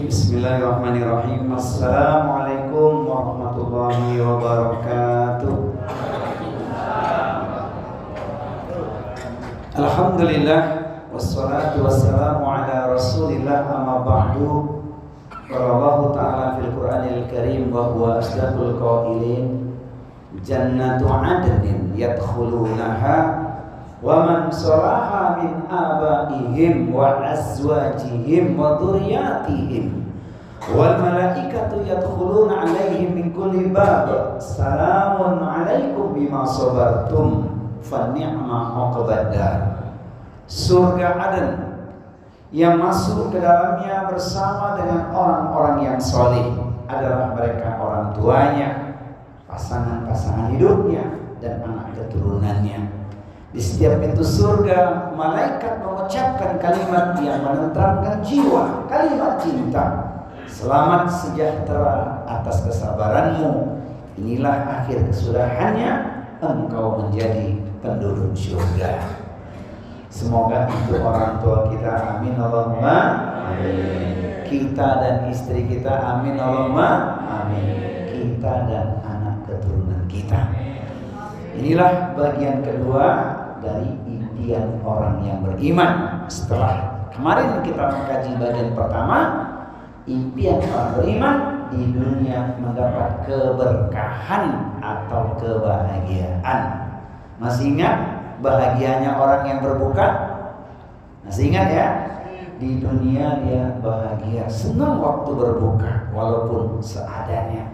Bismillahirrahmanirrahim. Assalamualaikum warahmatullahi wabarakatuh. Alhamdulillah wassalatu wassalamu ala Rasulillah, amma ba'du. Qala Allah ta'ala fil Qur'anil Karim wa huwa asdaqul qailin. Jannatu 'adnin yadkhulunaha wa man salaha min abaihim wa azwajihim wa dhurriyyatihim wal malaikatu yadkhuluna 'alaihim min kulli bab. Salamun 'alaikum bima sabartum fa ni'ma 'uqbad. Surga Aden yang masuk ke dalamnya bersama dengan orang-orang yang soleh adalah mereka orang tuanya, pasangan-pasangan hidupnya, dan anak keturunannya. Di setiap pintu surga, malaikat mengucapkan kalimat yang menenteramkan jiwa, kalimat cinta. Selamat sejahtera atas kesabaranmu. Inilah akhir kesudahannya, engkau menjadi penduduk surga. Semoga itu orang tua kita, amin Allahumma amin. Kita dan istri kita, amin Allahumma amin. Kita dan anak keturunan kita. Inilah bagian kedua dari impian orang yang beriman. Setelah kemarin kita mengkaji bagian pertama, impian orang beriman di dunia mendapat keberkahan atau kebahagiaan. Masih ingat bahagianya orang yang berbuka? Masih ingat ya? Di dunia dia bahagia, senang waktu berbuka walaupun seadanya.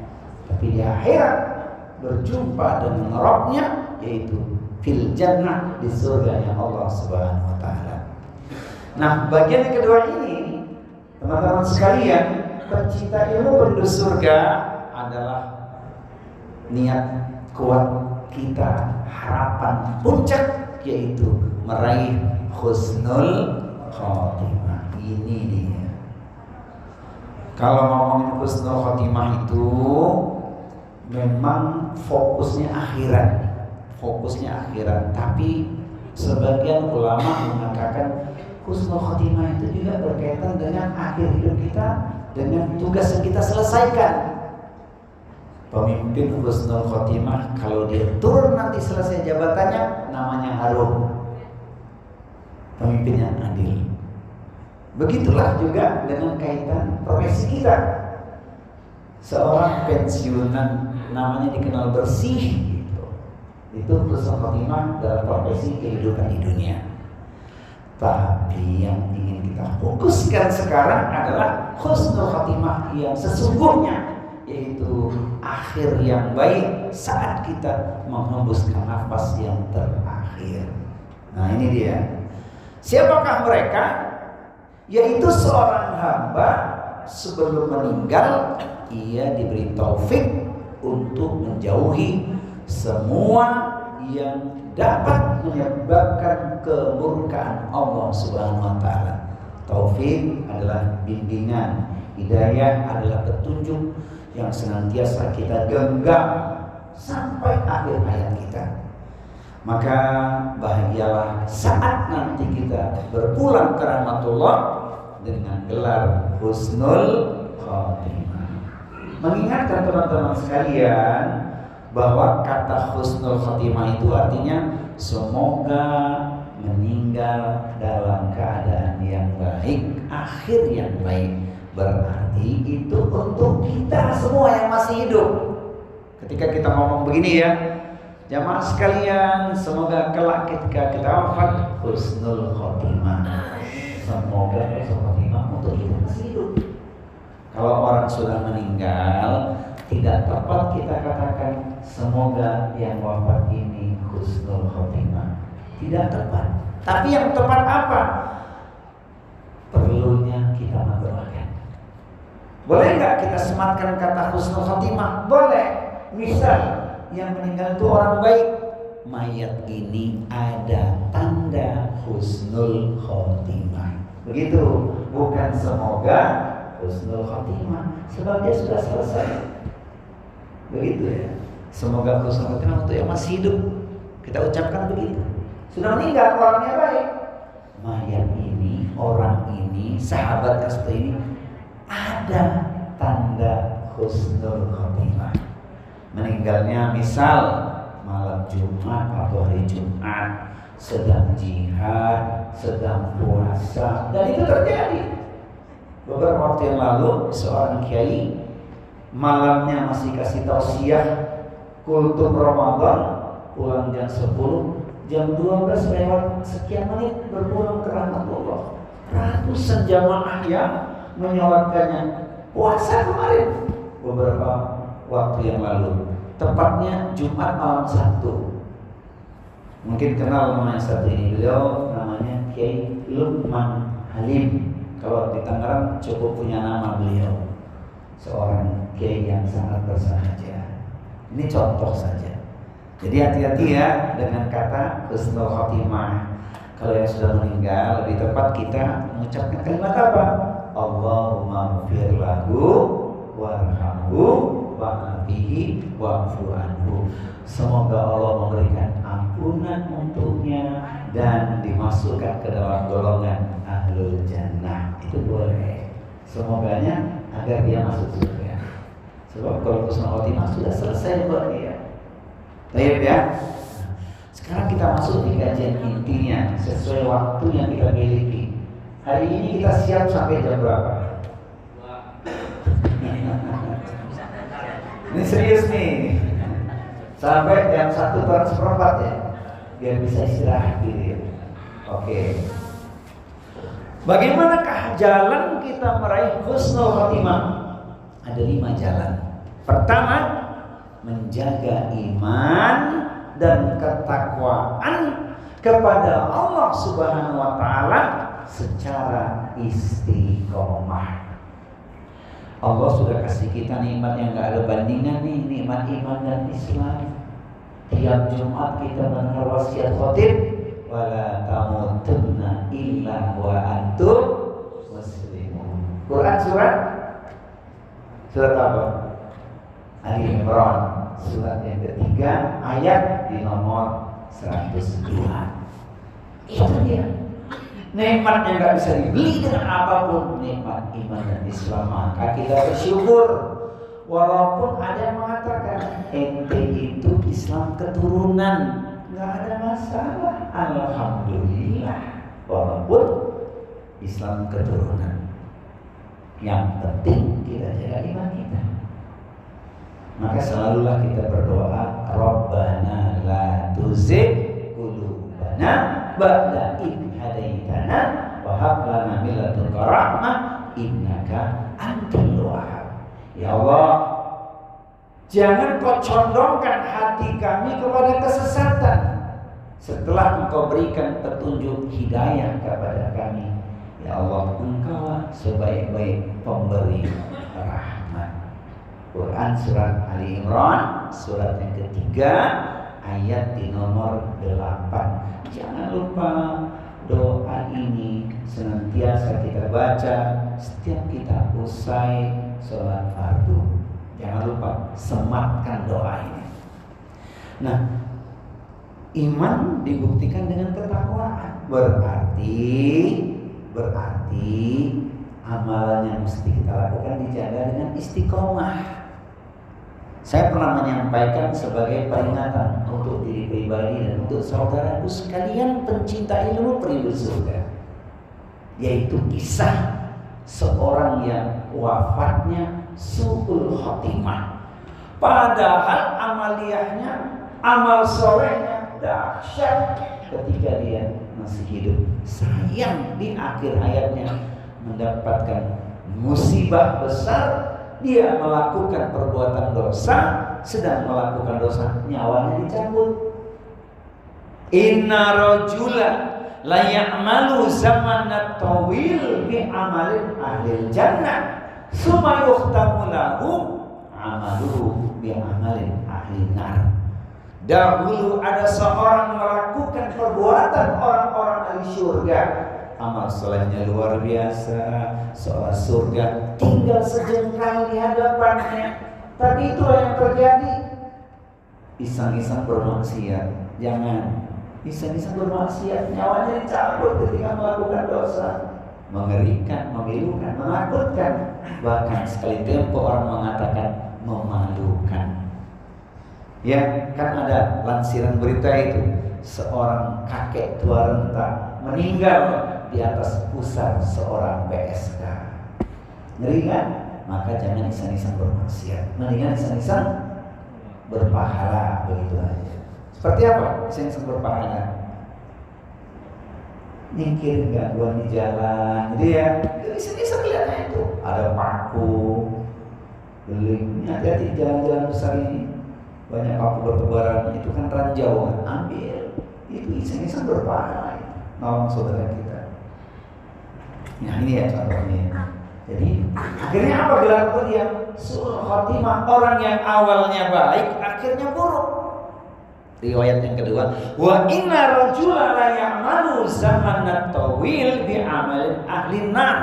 Tapi di akhirat berjumpa dengan Rabbnya, yaitu fil jannah, di surganya Allah Subhanahu wa taala. Nah, bagian yang kedua ini, teman-teman sekalian, pencinta ilmu penduduk surga adalah niat kuat kita, harapan puncak, yaitu meraih husnul khotimah. Ini dia. Kalau ngomongin husnul khotimah itu memang fokusnya akhirat, tapi sebagian ulama mengatakan husnul khotimah itu juga berkaitan dengan akhir hidup kita, dengan tugas yang kita selesaikan. Pemimpin husnul khotimah kalau dia turun nanti selesai jabatannya, namanya harum, pemimpin yang adil. Begitulah juga dengan kaitan profesi kita. Seorang pensiunan namanya dikenal bersih, gitu. Itu husnul khotimah dalam profesi kehidupan di dunia. Tapi yang ingin kita fokuskan sekarang adalah husnul khotimah yang sesungguhnya, yaitu akhir yang baik saat kita menghembuskan nafas yang terakhir. Nah, ini dia. Siapakah mereka? Yaitu seorang hamba sebelum meninggal, ia diberi taufik untuk menjauhi semua yang dapat menyebabkan kemurkaan Allah Subhanahu wa taala. Taufik adalah bimbingan, hidayah adalah petunjuk yang senantiasa kita genggam sampai akhir hayat kita. Maka bahagialah saat nanti kita berpulang ke rahmatullah dengan gelar husnul khotimah. Mengingatkan teman-teman sekalian bahwa kata husnul khotimah itu artinya semoga meninggal dalam keadaan yang baik, akhir yang baik. Berarti itu untuk kita semua yang masih hidup. Ketika kita ngomong begini ya, jamaah sekalian, semoga kelak ketika kita wafat husnul khotimah. Semoga husnul khotimah untuk kita masih hidup. Kalau orang sudah meninggal, tidak tepat kita katakan semoga yang wafat ini husnul khotimah. Tidak tepat. Tapi yang tepat apa? Perlunya kita mendoakan. Boleh nggak kita sematkan kata husnul khotimah? Boleh. Misal yang meninggal itu orang baik, mayat ini ada tanda husnul khotimah. Begitu, bukan semoga husnul khotimah, sebab dia sudah selesai. Begitu ya. Semoga husnul khotimah untuk yang masih hidup. Kita ucapkan begitu. Sudah meninggal orangnya baik, mayat ini, orang ini, sahabat seperti ini ada tanda husnul khotimah. Meninggalnya misal malam Jumat atau hari Jumat, sedang jihad, sedang puasa, dan itu terjadi. Beberapa waktu yang lalu seorang kiai malamnya masih kasih tausiah kultum Ramadan, pulang jam 10, jam 12 lewat sekian menit berpulang ke rahmatullah. Ratusan jamaah yang menyolatkannya puasa kemarin beberapa waktu yang lalu, tepatnya Jumat malam Sabtu. Mungkin kenal nama yang satu ini, beliau namanya Kiai Lukman Halim. Kalau di Tangerang cukup punya nama beliau, seorang kiai yang sangat bersahaja. Ini contoh saja. Jadi hati-hati ya dengan kata husnul khotimah. Kalau yang sudah meninggal, lebih tepat kita mengucapkan kalimat apa? Allahumma ighfir lahu warhamhu wa'afihi wa'fu anhu. Semoga Allah memberikan ampunan untuknya dan dimasukkan ke dalam golongan ahlul jannah. Itu boleh. Semoganya agar dia masuk surga. Sebab kalau husnul khotimah sudah selesai buat dia. Baik ya. Sekarang kita masuk di kajian intinya sesuai waktu yang kita miliki. Hari ini kita siap sampai jam berapa? Ini serius nih. Sampai jam 1:04 ya, biar bisa istirahat gitu. Oke. Bagaimanakah jalan kita meraih husnul khotimah? Ada 5 jalan. Pertama, menjaga iman dan ketakwaan kepada Allah Subhanahu wa taala secara istiqomah. Allah sudah kasih kita nikmat yang gak ada bandingan nih, nikmat iman dan Islam. Tiap Jumat kita mendengar wasiat khatib, wala tamutunna illa wa antum muslimun. Quran surat apa? Ali Imran, surat yang ketiga, ayat di nomor 102. Itu dia. Nikmat yang gak bisa dibeli dengan apapun, nikmat iman dan Islam. Maka kita bersyukur. Walaupun ada yang mengatakan ente itu Islam keturunan, gak ada masalah. Alhamdulillah. Walaupun Islam keturunan, yang penting kita jaga iman kita. Maka selalulah kita berdoa, Rabbana la tuzigh qulubana ba'da idh hadaitana wa hab lana min ladunka rahmah innaka antal wahhab. Ya Allah, jangan kau condongkan hati kami kepada kesesatan setelah Engkau berikan petunjuk hidayah kepada kami. Ya Allah, Engkaulah sebaik-baik pemberi rahmat. Quran surat Ali Imran, surat yang ketiga, ayat di nomor 8. Jangan lupa doa ini senantiasa kita baca setiap kita usai sholat fardu. Jangan lupa sematkan doa ini. Nah, iman dibuktikan dengan ketakwaan. Berarti amalan yang mesti kita lakukan dijaga dengan istiqomah. Saya pernah menyampaikan sebagai peringatan untuk diri pribadi dan untuk saudaraku sekalian pencinta ilmu perindu surga, yaitu kisah seorang yang wafatnya su'ul khotimah. Padahal amaliyahnya, amal solehnya dahsyat ketika dia masih hidup. Sayang di akhir hayatnya mendapatkan musibah besar. Dia melakukan perbuatan dosa, sedang melakukan dosa, nyawanya dicabut. Inna rajula la ya'malu zamanat tawil bi amalin ahlil jannah summa yukhtamu lahu amaluhu bi amalin ahlin nar. Dahulu ada seorang melakukan perbuatan orang-orang ahli surga, amal solehnya luar biasa, seorang surga tinggal sejengkal di hadapannya. Tapi itulah yang terjadi. Iseng-iseng bermaksiat. Jangan iseng-iseng bermaksiat, nyawanya dicabut ketika melakukan dosa. mengerikan, memilukan, menakutkan, bahkan sekali tempo orang mengatakan memalukan. Ya, kan ada lansiran berita itu, seorang kakek tua renta meninggal di atas pusar seorang PSK. Ngeri kan? Maka jangan isan-isan bermaksiat, mendingan isan-isan berpahala, begitu aja. Seperti apa isan-isan berpahala? Nyingkir gangguan di jalan, gitu ya. Isan-isan kelihatannya itu ada paku, beling. Hati-hati jalan-jalan besar ini, banyak paku bertebaran, itu kan ranjau kan, ambil. Itu isan-isan berpahala, nolong saudara kita. Nah ini ya contohnya. Jadi akhirnya apa gelar dia? Su'ul khatimah, orang yang awalnya baik akhirnya buruk. Riwayat yang kedua, wa inna rajula la ya'malu zamanat tawil bi amalin ahli nar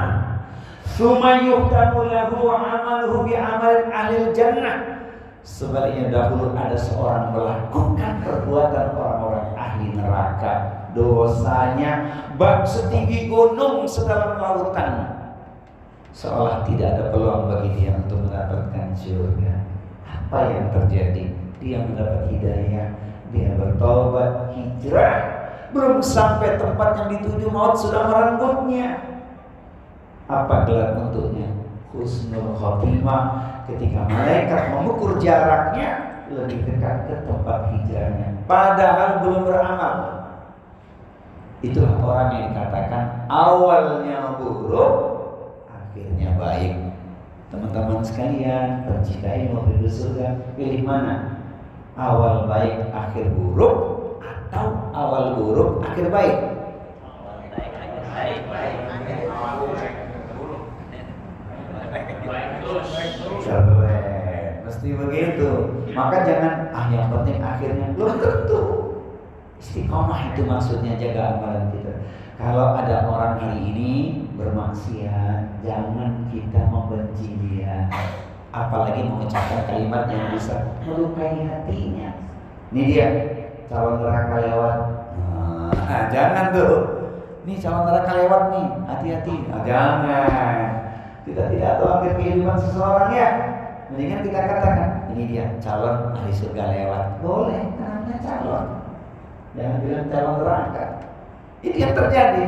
tsumma yuhtamu lahu amaluhu bi amalin ahli jannah. Sebaliknya dahulu ada seorang melakukan perbuatan orang-orang ahli neraka, dosanya bak setinggi gunung sedalam lautan, seolah tidak ada peluang bagi dia untuk mendapatkan surga. Apa yang terjadi? Dia mendapat hidayah, dia bertobat, hijrah, belum sampai tempat yang dituju maut sudah merenggutnya. Apa gelar untuknya? Husnul khotimah. Ketika malaikat mengukur jaraknya, lebih dekat ke tempat hijrahnya, padahal belum beramal. Itulah orang yang dikatakan awalnya buruk, akhirnya baik. Teman-teman sekalian, pencinta ilmu hidup surga, pilih mana? Awal baik, akhir buruk, atau awal buruk, akhir baik? Keren, mesti begitu. Maka jangan yang penting akhirnya, belum tentu. Istiqomah itu maksudnya jaga amalan kita. Kalau ada orang hari ini bermaksiat, jangan kita membenci dia, apalagi mengucapkan kalimat yang bisa melukai hatinya. Ini dia calon neraka lewat. Nah, jangan tuh. Nih calon neraka lewat nih, hati-hati. Nah, jangan. Kita tidak tahu akhir kehidupan seseorang ya. Mendingan kita katakan, ini dia calon ahli surga lewat. Boleh, namanya calon. Jangan bilang calon neraka. Itu yang terjadi.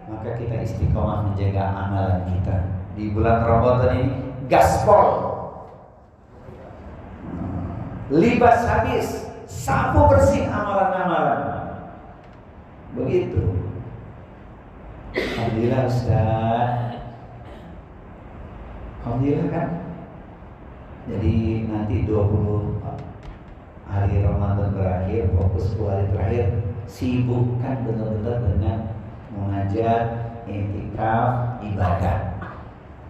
Maka kita istiqomah menjaga amalan kita. Di bulan Ramadan ini gaspol, libas habis, sapu bersih amalan-amalan. Begitu. Alhamdulillah Ustaz. Alhamdulillah kan. Jadi nanti 20 hari Ramadan berakhir, fokus 2 hari terakhir, sibukkan benar-benar dengan mengajar, i'tikaf, ibadah.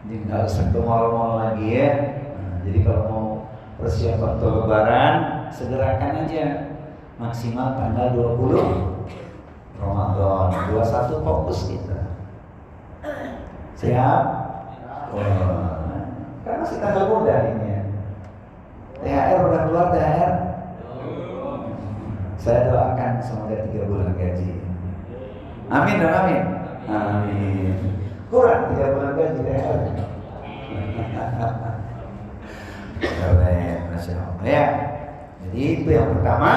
Jadi nggak usah ke mal-mal lagi ya. Jadi kalau mau persiapan untuk Lebaran, segerakan aja. Maksimal tanggal 20 Ramadan, 21 fokus kita. Siap? Kan masih tanggal muda ini ya. THR udah keluar THR? Saya doakan semoga 3 bulan gaji. Amin dan amin. Amin. Kurang 3 bulan gaji THR. Keren, Masya Allah ya. Jadi itu yang pertama,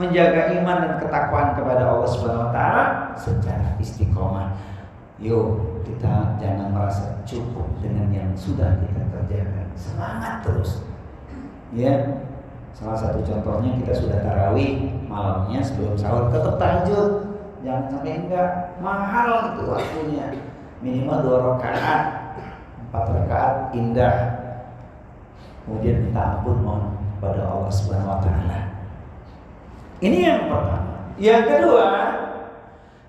menjaga iman dan ketakwaan kepada Allah Subhanahu Wa Taala secara istiqomah. Yuk kita jangan merasa cukup dengan yang sudah kita kerjakan. Semangat terus. Ya, salah satu contohnya kita sudah tarawih malamnya sebelum sahur, tetap tahajud. Jangan sampai enggak, mahal itu waktunya. Minimal 2 rakaat, 4 rakaat indah. Kemudian minta ampun mohon pada Allah Subhanahu Wa Taala. Ini yang pertama. Yang kedua,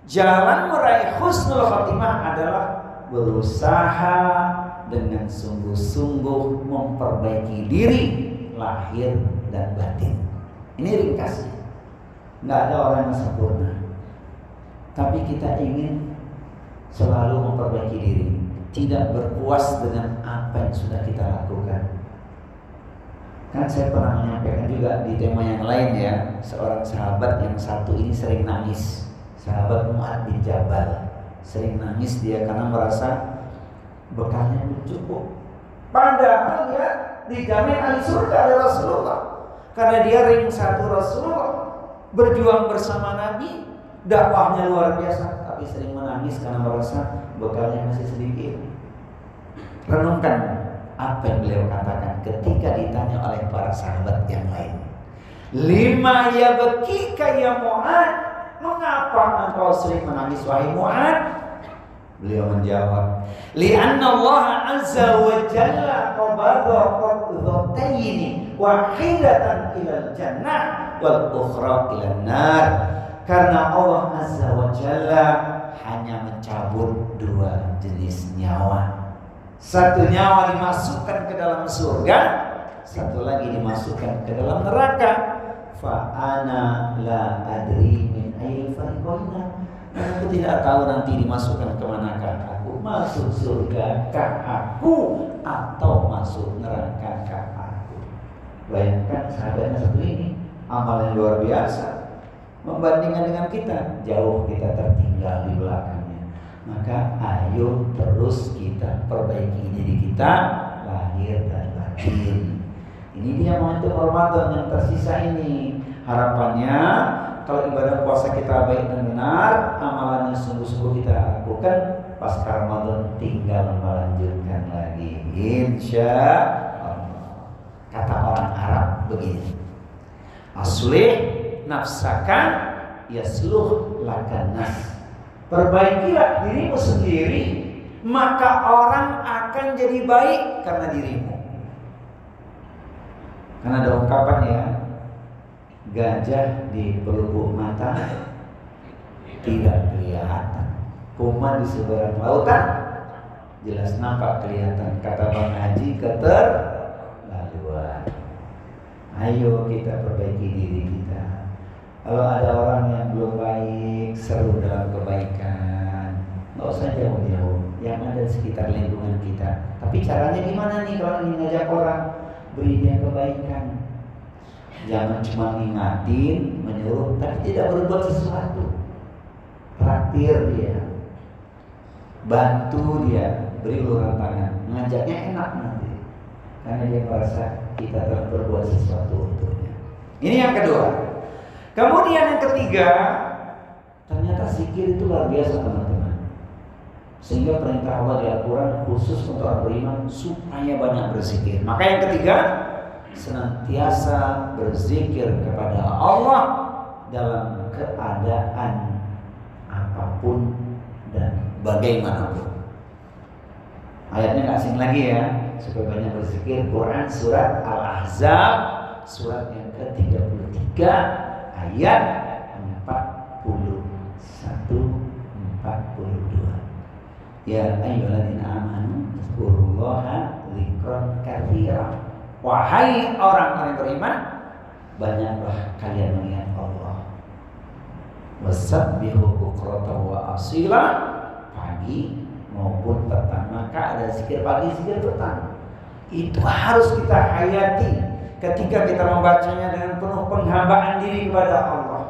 jalan meraih husnul khotimah adalah berusaha dengan sungguh-sungguh memperbaiki diri, lahir dan batin. Ini ringkasnya. Nggak ada orang yang sempurna, tapi kita ingin selalu memperbaiki diri, tidak berpuas dengan apa yang sudah kita lakukan. Kan saya pernah menyampaikan juga di tema yang lain ya, seorang sahabat yang satu ini sering nangis, sahabat Mu'ad bin Jabal. Sering nangis dia karena merasa bekalnya belum cukup. Padahal dia dijamin ahli surga oleh Rasulullah. Karena dia ring satu Rasulullah, berjuang bersama Nabi, dakwahnya luar biasa, tapi sering menangis karena merasa bekalnya masih sedikit. Renungkan apa yang beliau katakan ketika ditanya oleh para sahabat yang lain. Lima yabkika ya Mu'ad, mengapa engkau sering menangis wahai Mu'ad? Beliau menjawab, li'anna Allah azza wa jalla qabadha qabdhataini wahidatan ilal jannah wal ukhra ilan nar. Karena Allah azza wa jalla hanya mencabut dua jenis nyawa. Satu nyawa dimasukkan ke dalam surga, satu lagi dimasukkan ke dalam neraka. Fa ana la adri min ayyi fariqaina. Aku tidak tahu nanti dimasukkan ke manakah aku, masuk surga kah aku atau masuk neraka kah aku. Bayangkan sahabatnya satu ini, amal yang luar biasa, membandingkan dengan kita, jauh kita tertinggal di belakangnya. Maka ayo terus kita perbaiki diri kita, lahir dan batin. Ini dia momentum Ramadan yang tersisa ini. Harapannya kalau ibadah puasa kita baik dan benar, amalannya sungguh-sungguh kita lakukan, pasca Ramadan tinggal melanjutkan lagi, insya Allah. Kata orang Arab begini, aslih nafsaka yasluh lakan nas. Perbaiki,lah dirimu sendiri, maka orang akan jadi baik karena dirimu. Karena ada ungkapan ya, gajah di pelupuk mata tidak kelihatan, kuman di seberang lautan jelas nampak kelihatan. Kata Bang Haji, keterlaluan. Ayo kita perbaiki diri kita. Kalau ada orang yang belum baik, seru dalam kebaikan, nggak usah jauh-jauh, yang ada di sekitar lingkungan kita. Tapi caranya gimana nih kalau ingin ngajak orang? Beri dia kebaikan. Jangan cuma ngingatin, menyuruh, tapi tidak berbuat sesuatu. Traktir dia, bantu dia, beri uluran tangan, ngajaknya enak nanti, karena dia merasa kita telah berbuat sesuatu untuknya. Ini yang kedua. Kemudian yang ketiga, ternyata zikir itu luar biasa teman-teman. Sehingga perintah Allah di Al-Quran khusus untuk orang beriman supaya banyak berzikir. Maka yang ketiga, senantiasa berzikir kepada Allah dalam keadaan apapun dan bagaimanapun. Ayatnya nggak asing lagi ya, supaya banyak berzikir. Quran surat Al-Ahzab surat yang ke-33 ayat 41-42. Ya ayyuhalladzina amanu dzkurullaha dzikran katsiran. Wahai orang-orang beriman, banyaklah kalian mengingat Allah. Wasabbihu bukratan wa asila, pagi maupun petang. Maka ada zikir pagi, zikir petang. Itu harus kita hayati ketika kita membacanya dengan penuh penghambaan diri kepada Allah.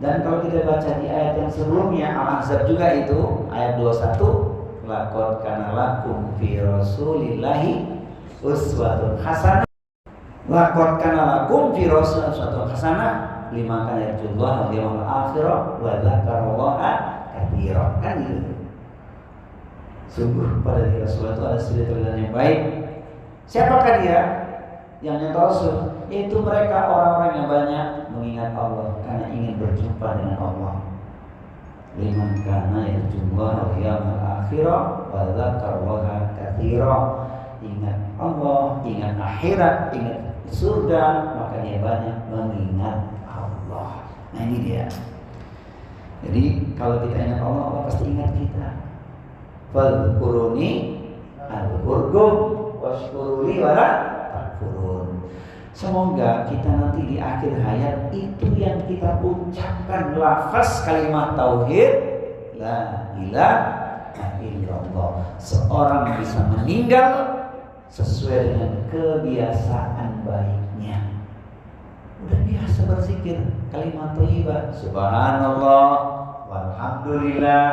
Dan kalau kita baca di ayat yang sebelumnya, Al-Ahzab juga itu ayat 21, laqad kana lakum fi rasulillahi uswatun hasanah. Laqad kana lakum fi rasulillahi uswatun hasanah liman kana yarjullaha wal yawmal akhir wa dzakarallaha katsiran. Kan gitu. Sungguh pada diri Rasulullah itu ada suri teladan yang baik. Siapakah dia? Yang nyata Rasul, yaitu mereka orang-orang yang banyak mengingat Allah karena ingin berjumpa dengan Allah. Liman kana yarjullaha wal yawmal akhir wa dzakarallaha katsiran. Ingat Allah, ingat akhirat, ingat surga, maka dia banyak mengingat Allah. Nah ini dia. Jadi kalau kita ingat Allah, Allah pasti ingat kita. Fadhkuruni adzkurkum washkuruli wala takfurun. Semoga kita nanti di akhir hayat itu yang kita ucapkan lafaz kalimat tauhid la ilaha illallah. Seorang bisa meninggal sesuai dengan kebiasaan baiknya. Udah biasa berzikir kalimat thayyibah, subhanallah walhamdulillah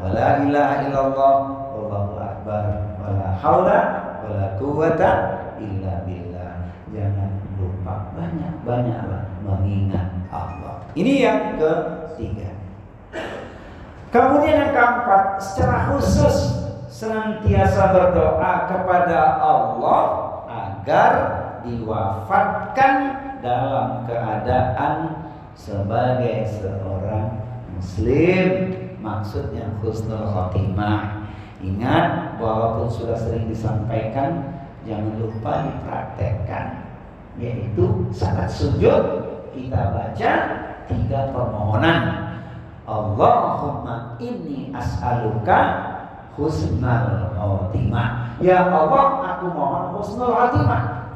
wala ilaha illallah, wallahu akbar, wala haula wala quwata illa billah. Jangan lupa, banyak-banyaklah mengingat Allah. Ini yang ketiga. Kemudian yang keempat, secara khusus senantiasa berdoa kepada Allah agar diwafatkan dalam keadaan sebagai seorang muslim. Maksudnya husnul khotimah. Ingat, walaupun sudah sering disampaikan, jangan lupa dipraktekkan. Yaitu saat sujud kita baca 3 permohonan. Allahumma inni as'aluka husnul khotimah. Ya Allah, aku mohon husnul khotimah.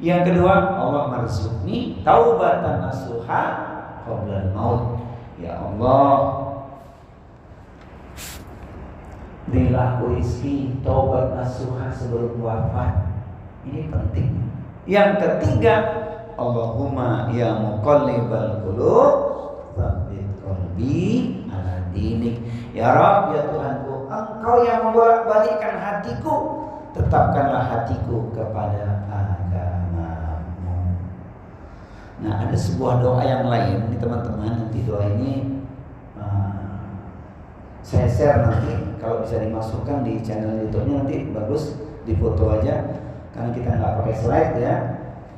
Yang kedua, Allah marzuqni taubatan nasuha qabla maut. Ya Allah, berilah rezeki taubat nasuha sebelum wafat. Ini penting. Yang ketiga, Allahumma ya muqallibal qulub tsabbit qalbi ala dinik. Ya Rabb, ya Tuhanku, Engkau yang membolak-balikkan hatiku, tetapkanlah hatiku kepada agamamu. Nah, ada sebuah doa yang lain nih teman-teman. Nanti doa ini saya share nanti, kalau bisa dimasukkan di channel YouTube-nya nanti bagus, difoto aja karena kita nggak pakai slide ya.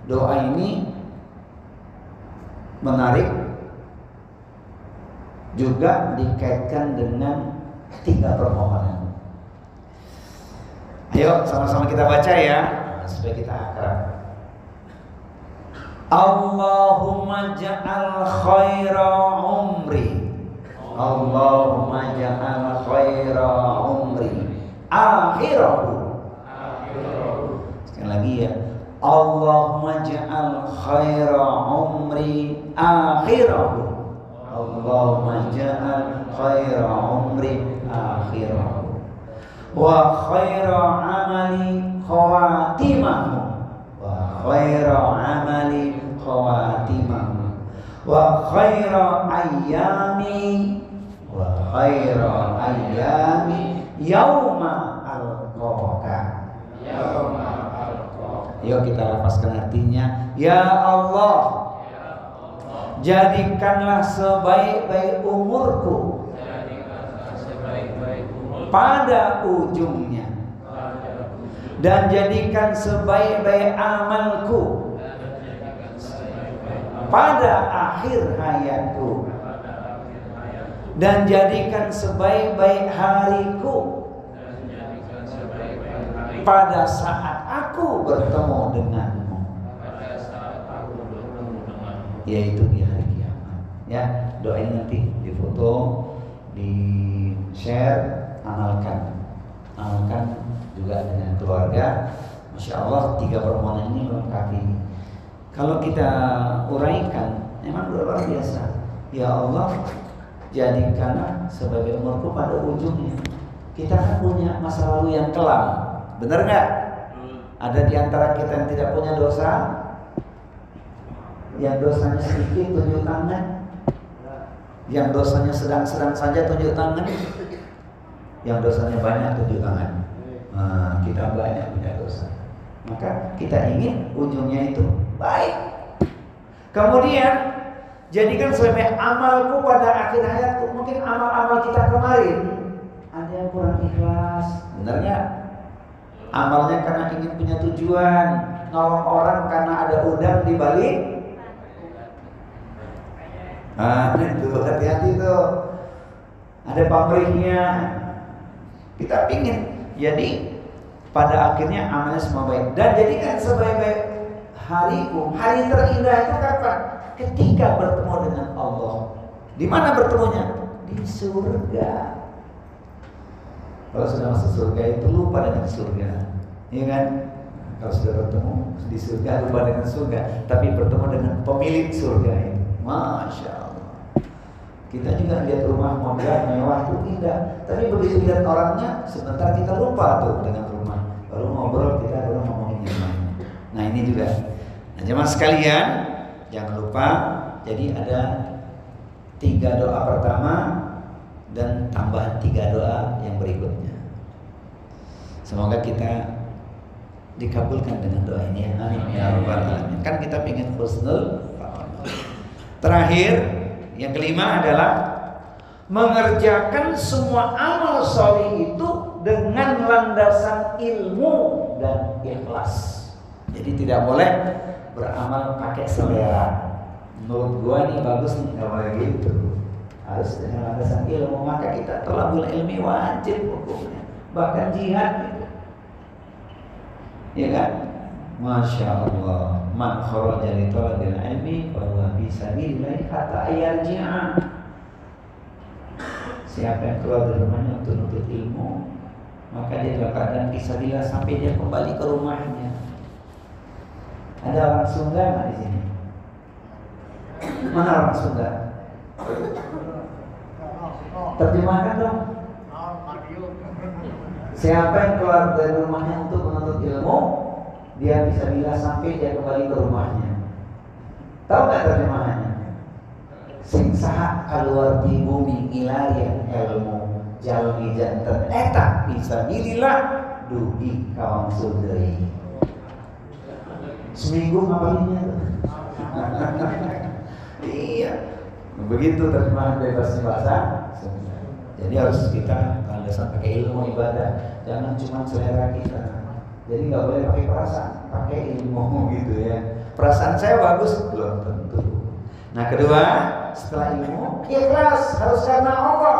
Doa ini menarik, juga dikaitkan dengan 3 permohonan. Ayo sama-sama kita baca ya, supaya kita akrab. Allahumma ja'al khaira umri, Allahumma ja'al khaira umri akhirahu. Sekali lagi ya, Allahumma ja'al khaira umri akhirahu, Allahumma ja'al khaira umri akhirahu, wa khaira amali khawatimahu, wa khaira amali khawatimahu, wa khaira ayyami, wa khaira ayyami yauma alqaka. Yuk kita lafazkan artinya. Ya Allah, jadikanlah sebaik-baik umurku pada ujungnya, dan jadikan sebaik-baik amalku pada akhir hayatku, dan jadikan sebaik-baik hariku pada saat aku bertemu denganmu, yaitu di hari kiamat. Ya, doa ini nanti difoto, di share, amalkan juga dengan keluarga. Masya Allah, 3 permohonan ini melengkapi. Kalau kita uraikan, memang luar biasa. Ya Allah, jadikanlah sebagai umurku pada ujungnya. Kita kan punya masa lalu yang kelam, benar nggak? Ada di antara kita yang tidak punya dosa, yang dosanya sedikit tunjuk tangan, yang dosanya sedang-sedang saja tunjuk tangan, yang dosanya banyak tunjuk tangan. Nah, kita banyak punya dosa, maka kita ingin ujungnya itu baik. Kemudian jadikan sebagai amalku pada akhir hayatku. Mungkin amal-amal kita kemarin ada yang kurang ikhlas, benar nggak? Amalnya karena ingin punya tujuan, nolong orang karena ada udang di balik. Itu hati-hati tuh, ada pamrihnya. Kita pingin jadi pada akhirnya amalnya semua baik, dan jadikan sebaik-baik hariku. Hari terindah itu kapan? Ketika bertemu dengan Allah. Di mana bertemunya? Di surga. Kalau sudah masuk surga itu lupa dengan surga, iya kan? Kalau sudah bertemu di surga lupa dengan surga, tapi bertemu dengan pemilik surga itu, masya Allah. Kita juga lihat rumah megah mewah itu indah, tapi begitu lihat orangnya sebentar kita lupa tuh dengan rumah. Baru ngobrol kita baru ngomongin yang lain. Nah ini juga. Nah jemaah sekalian, jangan lupa. Jadi ada 3 doa pertama. dan tambahan 3 doa yang berikutnya. Semoga kita dikabulkan dengan doa ini ya. Amin ya rabbal alamin. Kan kita ingin husnul khatimah. Terakhir, yang kelima adalah mengerjakan semua amal soleh itu dengan landasan ilmu dan ikhlas. Jadi tidak boleh beramal pakai selera. Menurut gua nih bagus nih, nggak boleh gitu. Harus dengan landasan ilmu. Maka kita thalabul ilmi wajib hukumnya. Bahkan jihad gitu. Ya kan? Masya Allah. Man kharaja li thalabil ilmi fa huwa fi sabilillah hatta yarji'a. Siapa yang keluar dari rumahnya untuk menuntut ilmu, maka dia dalam keadaan fisabilillah sampai dia kembali ke rumahnya. Ada orang Sunda nggak di sini? Mana orang Sunda? Terjemahkan dong. Siapa yang keluar dari rumahnya untuk menuntut ilmu, dia fisabilillah sampai dia kembali ke rumahnya. Tahu nggak terjemahannya? Sing saha keluar di bumi ilarian ilmu jalmi jantan eta fisabilillah dugi kawan sudri. Seminggu ngapalinnya tuh. Iya, begitu terjemahan bebas bahasa. Jadi harus kita landasan pakai ilmu ibadah, jangan cuma selera kita. Jadi nggak boleh pakai perasaan, pakai ilmu gitu ya. Perasaan saya bagus belum tentu. Nah kedua, setelah ilmu, ikhlas harus karena Allah.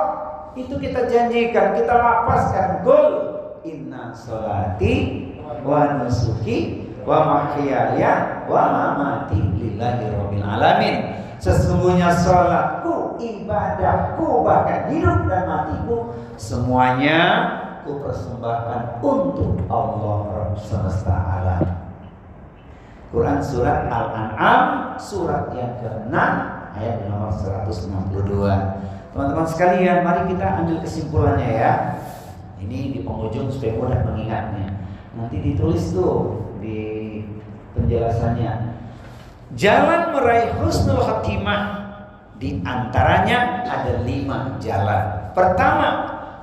Itu kita janjikan, kita lafazkan. Qul inna sholati wa nusuki wa mahyaya wa mamati lillahi rabbil alamin. Sesungguhnya sholatku, ibadahku, bahkan hidup dan matiku, semuanya ku persembahkan untuk Allah Rabb semesta alam. Quran surat Al-An'am surat yang ke-6 ayat nomor 162. Teman-teman sekalian, mari kita ambil kesimpulannya ya. Ini di penghujung supaya mudah mengingatnya. Nanti ditulis tuh di penjelasannya. Jalan meraih husnul khatimah di antaranya ada 5 jalan. Pertama,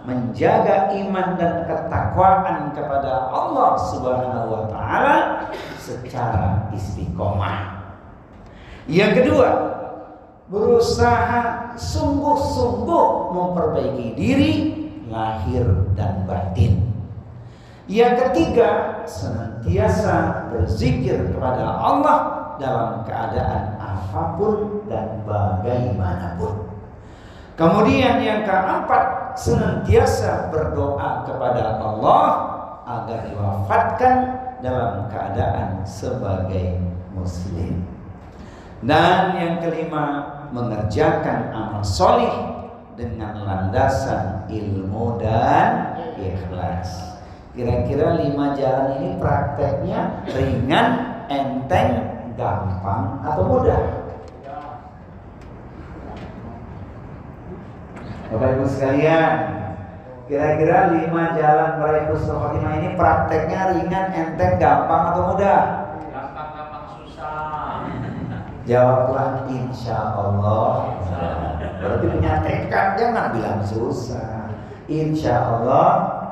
menjaga iman dan ketakwaan kepada Allah Subhanahu wa taala secara istiqomah. Yang kedua, berusaha sungguh-sungguh memperbaiki diri lahir dan batin. Yang ketiga, senantiasa berzikir kepada Allah dalam keadaan apapun dan bagaimanapun. Kemudian yang keempat, senantiasa berdoa kepada Allah agar diwafatkan dalam keadaan sebagai muslim. Dan yang kelima, mengerjakan amal solih dengan landasan ilmu dan ikhlas. Kira-kira 5 jalan ini prakteknya ringan, enteng, gampang atau mudah? Bapak Ibu sekalian, kira-kira 5 jalan meraih husnul khatimah ini prakteknya ringan, enteng, gampang atau mudah? Gampang susah. Jawablah insya Allah. Berarti punya tekad, jangan bilang susah. Insya Allah.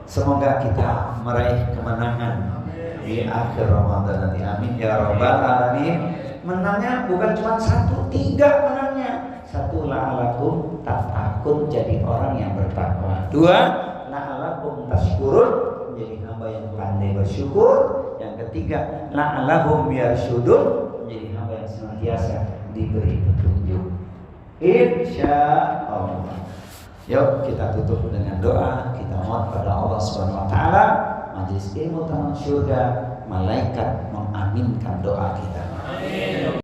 Semoga kita meraih kemenangan di akhir Ramadan nanti. Amin ya rabbal alamin. Menangnya bukan cuma 1, 3 menangnya. 1, la'alakum tattaqun, jadi orang yang bertakwa. 2, la'alakum tashkurun, menjadi hamba yang pandai bersyukur. Yang ketiga, la'alahum yarsyudun, menjadi hamba yang senantiasa diberi petunjuk. Insya Allah. Yuk kita tutup dengan doa. Kita mohon pada Allah Subhanahu wa taala, majelis ilmu taman surga, malaikat mengaminkan doa kita. Amin.